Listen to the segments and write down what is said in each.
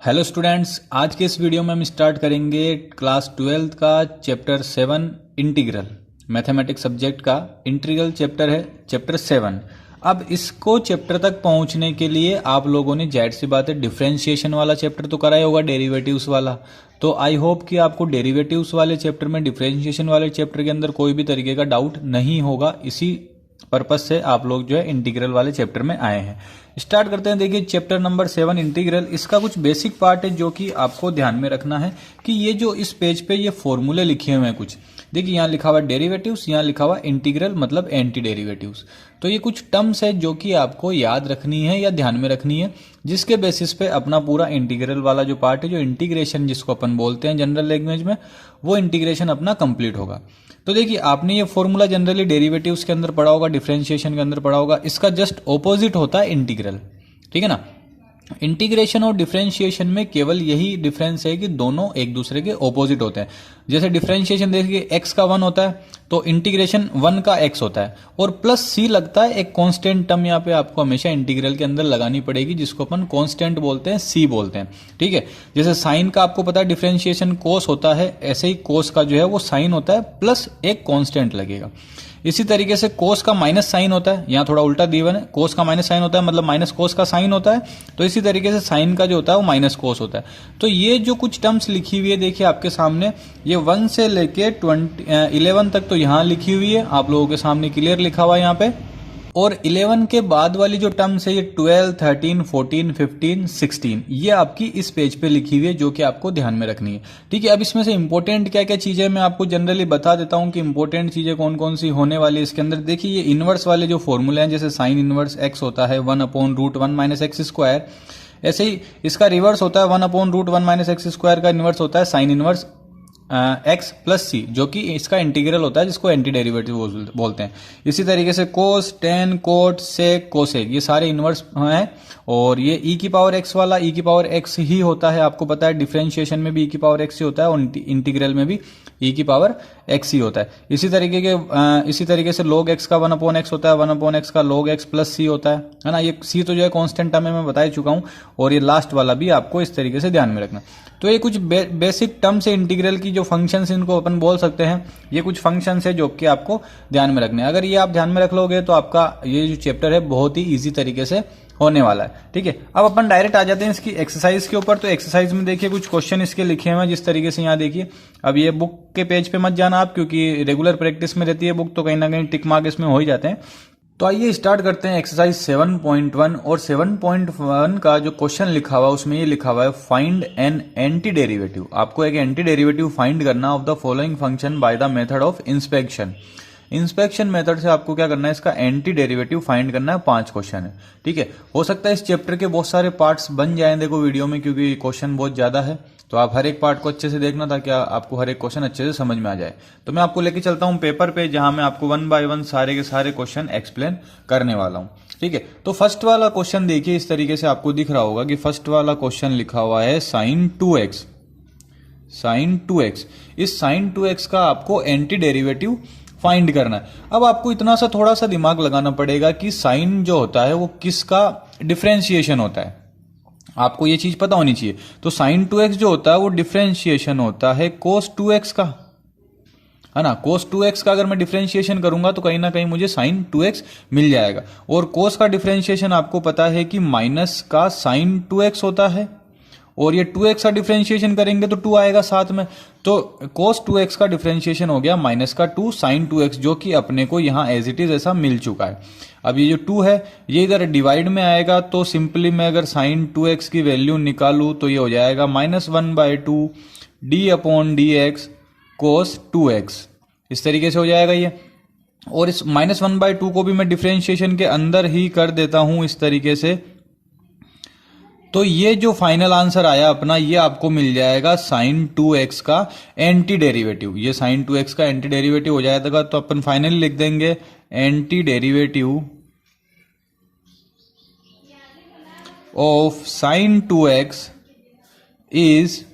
Hello students, आज के इस वीडियो में हम स्टार्ट करेंगे क्लास 12th का चैप्टर 7 इंटीग्रल। मैथमेटिक्स सब्जेक्ट का इंटीग्रल चैप्टर है, चैप्टर 7। अब इसको चैप्टर तक पहुंचने के लिए आप लोगों ने जाहिर सी बात है डिफरेंशिएशन वाला चैप्टर तो करा ही होगा, डेरिवेटिव्स वाला। तो आई होप कि आपको डेरिवेटिव्स वाले चैप्टर में, डिफरेंशिएशन वाले चैप्टर के अंदर कोई भी तरीके का डाउट नहीं होगा। इसी पर्पज से आप लोग जो है इंटीग्रल वाले चैप्टर में आए हैं। स्टार्ट करते हैं। देखिए चैप्टर नंबर 7 इंटीग्रल, इसका कुछ बेसिक पार्ट है जो कि आपको ध्यान में रखना है कि ये जो इस पेज पे ये फॉर्मूले लिखे हुए हैं कुछ, देखिए यहाँ लिखा हुआ डेरिवेटिव्स, यहाँ लिखा हुआ इंटीग्रल मतलब एंटी डेरिवेटिव्स। तो ये कुछ टर्म्स है जो कि आपको याद रखनी है या ध्यान में रखनी है, जिसके बेसिस पे अपना पूरा इंटीग्रल वाला जो पार्ट है, जो इंटीग्रेशन जिसको अपन बोलते हैं जनरल लैंग्वेज में, वो इंटीग्रेशन अपना कंप्लीट होगा। तो देखिए आपने ये फॉर्मूला जनरली डेरिवेटिव्स के अंदर पढ़ा होगा, डिफरेंशिएशन के अंदर पढ़ा होगा। इसका जस्ट ऑपोजिट होता है इंटीग्रल, ठीक है ना। इंटीग्रेशन और डिफरेंशिएशन में केवल यही डिफरेंस है कि दोनों एक दूसरे के ऑपोजिट होते हैं। जैसे डिफरेंशिएशन देखिए x का 1 होता है तो इंटीग्रेशन 1 का x होता है, और प्लस c लगता है, एक कांस्टेंट टर्म यहाँ पे आपको हमेशा इंटीग्रल के अंदर लगानी पड़ेगी, जिसको अपन कांस्टेंट बोलते हैं, c बोलते हैं, ठीक है। जैसे साइन का आपको पता है डिफरेंशिएशन कोस होता है, ऐसे ही कोस का जो है वो साइन होता है प्लस एक कांस्टेंट लगेगा। इसी तरीके से कोस का माइनस साइन होता है, यहाँ थोड़ा उल्टा दिया है, कोस का माइनस साइन होता है मतलब माइनस कोस का साइन होता है। तो इसी तरीके से साइन का जो होता है वो माइनस कोस होता है। तो ये जो कुछ टर्म्स लिखी हुई है देखिए आपके सामने, ये 1 से लेके 11 तक तो यहाँ लिखी हुई है, आप लोगों के सामने क्लियर लिखा हुआ है यहाँ पे। और 11 के बाद वाली जो टर्म्स है, ये 12, 13, 14, 15, 16, ये आपकी इस पेज पे लिखी हुई है, जो कि आपको ध्यान में रखनी है, ठीक है। अब इसमें से इंपॉर्टेंट क्या क्या चीजें मैं आपको जनरली बता देता हूं कि इंपॉर्टेंट चीजें कौन कौन सी होने वाली है इसके अंदर। देखिए ये इनवर्स वाले जो फॉर्मूले हैं, जैसे साइन इनवर्स x होता है 1/√1 माइनस एक्स स्क्वायर, ऐसे ही इसका रिवर्स होता है 1/√1 माइनस एक्स स्क्वायर का इनवर्स होता है साइन इनवर्स x प्लस सी, जो कि इसका इंटीग्रल होता है, जिसको एंटी डेरिवेटिव बोलते हैं। इसी तरीके से कोस, टेन, कोट, सेक, कोसेक, ये सारे इनवर्स हैं। और ये e की पावर x वाला e की पावर x ही होता है, आपको पता है डिफरेंशिएशन में भी e की पावर x ही होता है, और इंटीग्रल में भी e की पावर x ही होता है। इसी तरीके से log x का 1/x होता है, 1/x का log x प्लस c होता है ना। ये c तो जो है कांस्टेंट टर्म है, मैं बता ही चुका हूं। और ये लास्ट वाला भी आपको इस तरीके से ध्यान में रखना। तो ये कुछ बेसिक टर्म्स है इंटीग्रल की, जो फंक्शंस इनको अपन बोल सकते हैं। ये कुछ फंक्शंस है जो कि आपको ध्यान में रखने हैं। अगर ये आप ध्यान में रख लोगे तो आपका ये जो चैप्टर है बहुत ही इजी तरीके से होने वाला है, ठीक है। अब अपन डायरेक्ट आ जाते हैं इसकी एक्सरसाइज के ऊपर। तो एक्सरसाइज में देखिए कुछ क्वेश्चन इसके लिखे हुए हैं, जिस तरीके से यहाँ देखिए। अब ये बुक के पेज पे मत जाना आप, क्योंकि रेगुलर प्रैक्टिस में रहती है बुक, तो कहीं ना कहीं टिक मार्क इसमें हो ही जाते हैं। तो आइए स्टार्ट करते हैं एक्सरसाइज 7.1। और 7.1 का जो क्वेश्चन लिखा हुआ है उसमें ये लिखा हुआ है फाइंड एन एंटी डेरिवेटिव। आपको एक एंटी डेरिवेटिव फाइंड करना of the following function by the method of inspection. Inspection method से आपको क्या करना है, इसका एंटी डेरिवेटिव फाइंड करना है। 5 क्वेश्चन है, ठीक है। हो सकता है इस चैप्टर के बहुत सारे पार्ट्स बन जाएं देखो वीडियो में, क्योंकि क्वेश्चन बहुत ज्यादा है। तो आप हर एक पार्ट को अच्छे से देखना ताकि आपको हर एक क्वेश्चन अच्छे से समझ में आ जाए। तो मैं आपको लेके चलता हूं पेपर पे, जहां मैं आपको 1 बाय 1 सारे के सारे क्वेश्चन एक्सप्लेन करने वाला हूं, ठीक है। तो फर्स्ट वाला क्वेश्चन देखिए, इस तरीके से आपको दिख रहा होगा कि फर्स्ट वाला क्वेश्चन लिखा हुआ है साइन 2x। साइन 2x, इस साइन 2x का आपको एंटी डेरिवेटिव फाइंड करना है। अब आपको इतना सा थोड़ा सा दिमाग लगाना पड़ेगा कि साइन जो होता है वो किसका डिफरेंशिएशन होता है, आपको ये चीज पता होनी चाहिए। तो साइन 2x जो होता है वो डिफरेंशिएशन होता है कोस 2x का, है ना। कोस 2x का अगर मैं डिफरेंशिएशन करूंगा तो कहीं ना कहीं मुझे साइन 2x मिल जाएगा। और कोस का डिफरेंशिएशन आपको पता है कि माइनस का साइन 2x होता है, और ये 2x का डिफरेंशिएशन करेंगे तो 2 आएगा साथ में। तो cos 2x का डिफरेंशिएशन हो गया माइनस का 2 sin 2x, जो कि अपने को यहाँ एज इट इज ऐसा मिल चुका है। अब ये जो 2 है ये इधर डिवाइड में आएगा, तो सिंपली मैं अगर sin 2x की वैल्यू निकालूं तो ये हो जाएगा -1/2 d/dx cos 2x, इस तरीके से हो जाएगा ये। और इस -1/2 को भी मैं डिफरेंशिएशन के अंदर ही कर देता हूं इस तरीके से। तो ये जो फाइनल आंसर आया अपना, ये आपको मिल जाएगा साइन 2x का एंटी डेरिवेटिव। ये साइन 2x का एंटी डेरिवेटिव हो जाएगा, तो अपन फाइनली लिख देंगे anti derivative of sine 2x is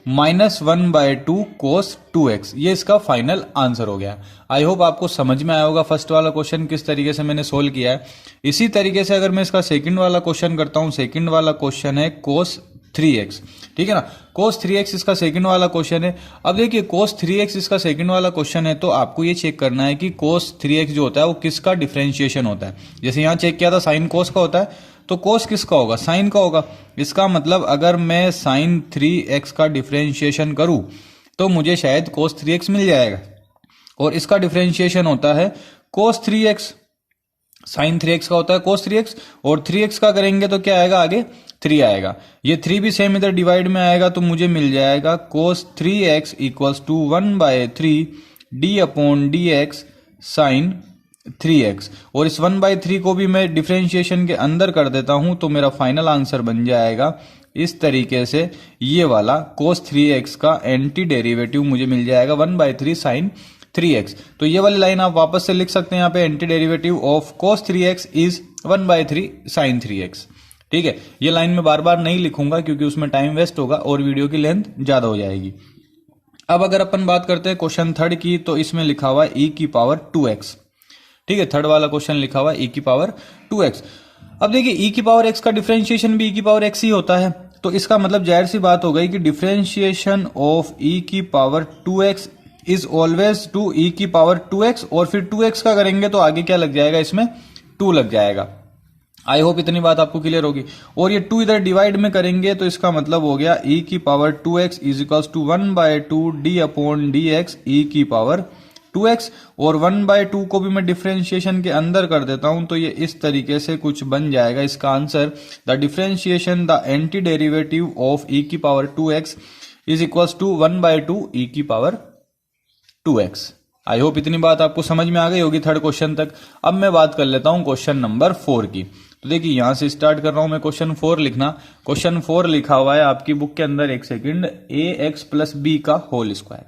-1/2 cos 2x। ये इसका फाइनल आंसर हो गया। आई होप आपको समझ में आया होगा फर्स्ट वाला क्वेश्चन किस तरीके से मैंने सोल्व किया है। इसी तरीके से अगर मैं इसका सेकंड वाला क्वेश्चन करता हूं, सेकंड वाला क्वेश्चन है cos 3x, ठीक है ना। cos 3x इसका सेकंड वाला क्वेश्चन है। अब देखिए cos 3x इसका सेकंड वाला क्वेश्चन है, तो आपको ये चेक करना है कि cos 3x जो होता है वो किसका डिफरेंशिएशन होता है। जैसे यहाँ चेक किया था sin cos का होता है, तो cos किसका होगा, sin का होगा। इसका मतलब अगर मैं sin 3x का डिफरेंशिएशन करूं तो मुझे शायद cos 3x मिल जाएगा, और इसका डिफरेंशिएशन होता है cos 3x, sin 3x का होता है cos 3x, और 3x का करेंगे तो क्या आएगा, आगे 3 आएगा। ये 3 भी सेम इधर डिवाइड में आएगा, तो मुझे मिल जाएगा cos 3x equals to 1/3 d/dx sin 3x, और इस 1/3 को भी मैं डिफरेंशिएशन के अंदर कर देता हूं, तो मेरा फाइनल आंसर बन जाएगा इस तरीके से। ये वाला cos 3x का एंटी डेरिवेटिव मुझे मिल जाएगा 1/3 sin 3x। तो ये वाली लाइन आप वापस से लिख सकते हैं यहाँ पे, anti derivative of cos 3x is 1/3 sin 3x, ठीक है। ये लाइन में बार बार नहीं लिखूंगा क्योंकि उसमें टाइम वेस्ट होगा और वीडियो की लेंथ ज्यादा हो जाएगी। अब अगर अपन बात करते हैं क्वेश्चन थर्ड की, तो इसमें लिखा हुआ है e की पावर 2x, ठीक है। थर्ड वाला क्वेश्चन लिखा हुआ है e की पावर 2x। अब देखिए e की पावर x का डिफरेंशिएशन भी e की पावर x ही होता है, तो इसका मतलब जाहिर सी बात हो गई कि डिफरेंशिएशन ऑफ e की power 2x is always to e की पावर 2x, और फिर 2x का करेंगे तो आगे क्या लग जाएगा, इसमें 2 लग जाएगा। आई होप इतनी बात आपको क्लियर होगी। और ये 2 इधर डिवाइड में करेंगे तो इसका मतलब हो गया e की power 2x is equals to 1/2 d/dx e की पावर 2x, और 1/2 को भी मैं डिफरेंशिएशन के अंदर कर देता हूं, तो ये इस तरीके से कुछ बन जाएगा इसका answer. The differentiation the anti derivative of e की power 2x is equals to 1/2 e की पावर 2x। आई होप इतनी बात आपको समझ में आ गई होगी थर्ड क्वेश्चन तक। अब मैं बात कर लेता हूं क्वेश्चन नंबर 4 की। तो देखिए यहां से स्टार्ट कर रहा हूं मैं क्वेश्चन 4 लिखना। क्वेश्चन 4 लिखा हुआ है आपकी बुक के अंदर, एक सेकंड, ax प्लस बी का whole square,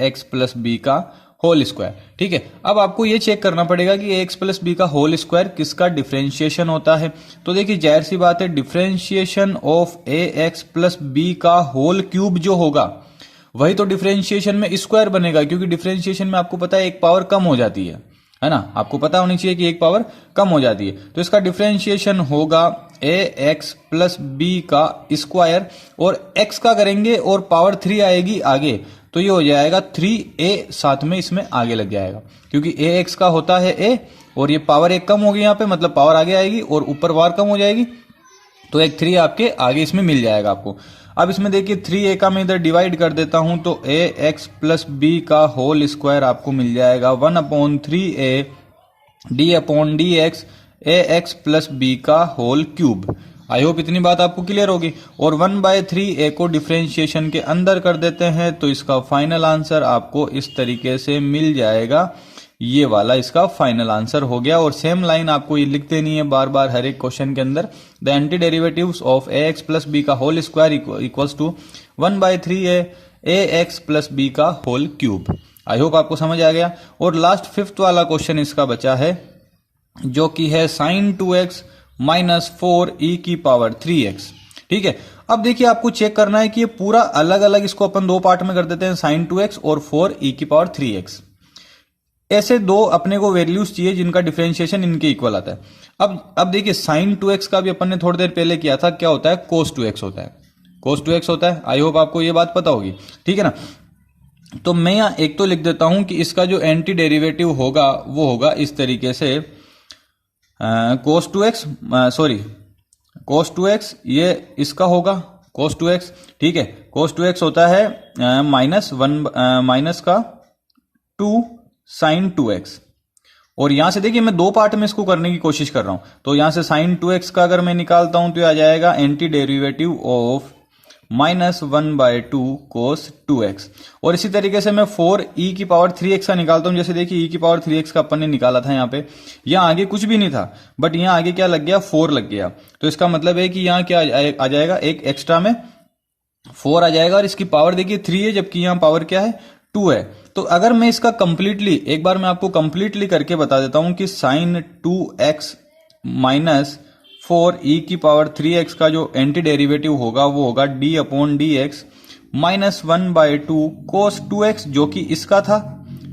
ax plus B का होल स्क्वायर, ठीक है। अब आपको ये चेक करना पड़ेगा कि ax प्लस बी का होल स्क्वायर किसका डिफरेंशिएशन होता है। तो देखिए जाहिर सी बात है, differentiation of ax plus B का होल क्यूब जो होगा वही तो डिफरेंशिएशन में स्क्वायर बनेगा, क्योंकि डिफरेंशिएशन में आपको पता है एक पावर कम हो जाती है ना, आपको पता होनी चाहिए कि एक पावर कम हो जाती है। तो इसका डिफरेंशिएशन होगा ax प्लस बी का स्क्वायर, और x का करेंगे और पावर 3 आएगी आगे, तो ये हो जाएगा 3a, साथ में इसमें आगे लग जाएगा, क्योंकि ax का होता है a, और ये पावर एक कम होगी यहाँ पे, मतलब पावर आगे आएगी और ऊपर पावर कम हो जाएगी, तो एक 3 आपके आगे इसमें मिल जाएगा आपको। अब इसमें देखिए 3a का मैं इधर डिवाइड कर देता हूं, तो ax प्लस बी का होल स्क्वायर आपको मिल जाएगा 1/3a d/dx ax plus B का होल क्यूब। आई होप इतनी बात आपको क्लियर होगी। और 1/3a को डिफरेंशिएशन के अंदर कर देते हैं, तो इसका फाइनल आंसर आपको इस तरीके से मिल जाएगा। ये वाला इसका फाइनल आंसर हो गया। और सेम लाइन आपको ये लिख देनी है बार बार हर एक क्वेश्चन के अंदर, the anti derivatives of ax plus B का whole square equals to 1/3a ax plus B का होल क्यूब। आई होप आपको समझ आ गया। और लास्ट फिफ्थ वाला क्वेश्चन इसका बचा है, जो कि है sin 2x माइनस 4e की पावर 3x, ठीक है। अब देखिए आपको चेक करना है कि ये पूरा अलग अलग, इसको अपन 2 पार्ट में कर देते हैं, sin 2x और 4e की पावर 3x। ऐसे 2 अपने को वैल्यूज चाहिए जिनका डिफरेंशिएशन इनके इक्वल आता है। अब देखिए sin 2x का भी अपन ने थोड़ी देर पहले किया था, क्या होता है, cos 2x होता है, cos 2x होता है। आई होप आपको ये बात पता होगी, ठीक है ना। तो मैं यहां एक तो लिख देता हूं कि इसका जो एंटी डेरिवेटिव होगा वो होगा इस तरीके से, cos 2x ये इसका होगा cos 2x, ठीक है। cos 2x होता है माइनस का 2 sin 2x। और यहां से देखिए मैं 2 पार्ट में इसको करने की कोशिश कर रहा हूं, तो यहां से sin 2x का अगर मैं निकालता हूं तो आ जाएगा anti derivative of -1/2 cos 2x। और इसी तरीके से मैं 4e की पावर 3x का निकालता हूं। जैसे देखिए e की पावर 3x का अपन ने निकाला था यहाँ पे, यहाँ आगे कुछ भी नहीं था, बट यहाँ आगे क्या लग गया, 4 लग गया। तो इसका मतलब है कि यहाँ क्या आ जाएगा, एक एक्स्ट्रा में 4 आ जाएगा, और इसकी पावर देखिए 3 है, जबकि यहाँ पावर क्या है, 2 है। तो अगर मैं इसका कंप्लीटली, एक बार मैं आपको कंप्लीटली करके बता देता हूं कि sin 2x माइनस 4e की पावर 3x का जो एंटी डेरिवेटिव होगा वो होगा d/dx माइनस 1/2 cos 2x, जो कि इसका था,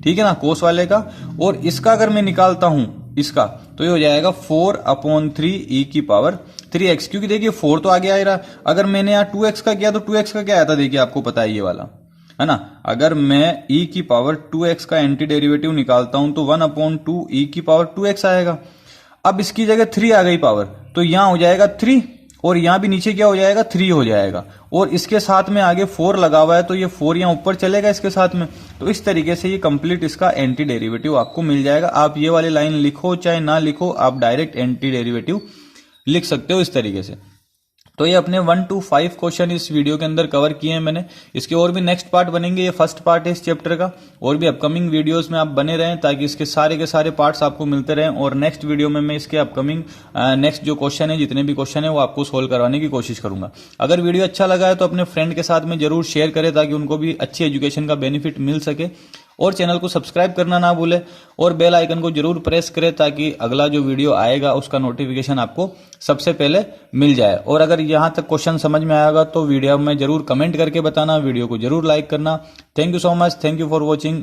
ठीक है ना, cos वाले का। और इसका अगर मैं निकालता हूं इसका, तो ये हो जाएगा 4/3 e की पावर 3x, क्योंकि देखिए 4 तो आगे आ रहा। अगर मैंने यहाँ 2x का किया तो 2x का क्या आया था, देखिए आपको पता है ये वाला, है ना। अगर मैं e की पावर 2x का एंटी डेरिवेटिव निकालता हूं तो 1/2 e की पावर 2x आएगा। अब इसकी जगह 3 आ गई पावर, तो यहां हो जाएगा 3, और यहां भी नीचे क्या हो जाएगा, 3 हो जाएगा, और इसके साथ में आगे 4 लगा हुआ है, तो ये 4 यहां ऊपर चलेगा इसके साथ में। तो इस तरीके से ये कंप्लीट इसका एंटी डेरिवेटिव आपको मिल जाएगा। आप ये वाली लाइन लिखो चाहे ना लिखो, आप डायरेक्ट एंटी डेरिवेटिव लिख सकते हो इस तरीके से। तो ये अपने 1 to 5 क्वेश्चन इस वीडियो के अंदर कवर किए हैं मैंने। इसके और भी नेक्स्ट पार्ट बनेंगे, ये फर्स्ट पार्ट है इस चैप्टर का। और भी अपकमिंग वीडियोस में आप बने रहें ताकि इसके सारे के सारे पार्ट्स आपको मिलते रहें, और नेक्स्ट वीडियो में मैं इसके अपकमिंग नेक्स्ट जो क्वेश्चन है, जितने भी क्वेश्चन है, वो आपको सोल्व करवाने की कोशिश करूंगा। अगर वीडियो अच्छा लगा है तो अपने फ्रेंड के साथ में जरूर शेयर करें ताकि उनको भी अच्छी एजुकेशन का बेनिफिट मिल सके, और चैनल को सब्सक्राइब करना ना भूले, और बेल आइकन को जरूर प्रेस करें ताकि अगला जो वीडियो आएगा उसका नोटिफिकेशन आपको सबसे पहले मिल जाए। और अगर यहां तक क्वेश्चन समझ में आएगा तो वीडियो में जरूर कमेंट करके बताना, वीडियो को जरूर लाइक करना। Thank you so much, thank you for watching.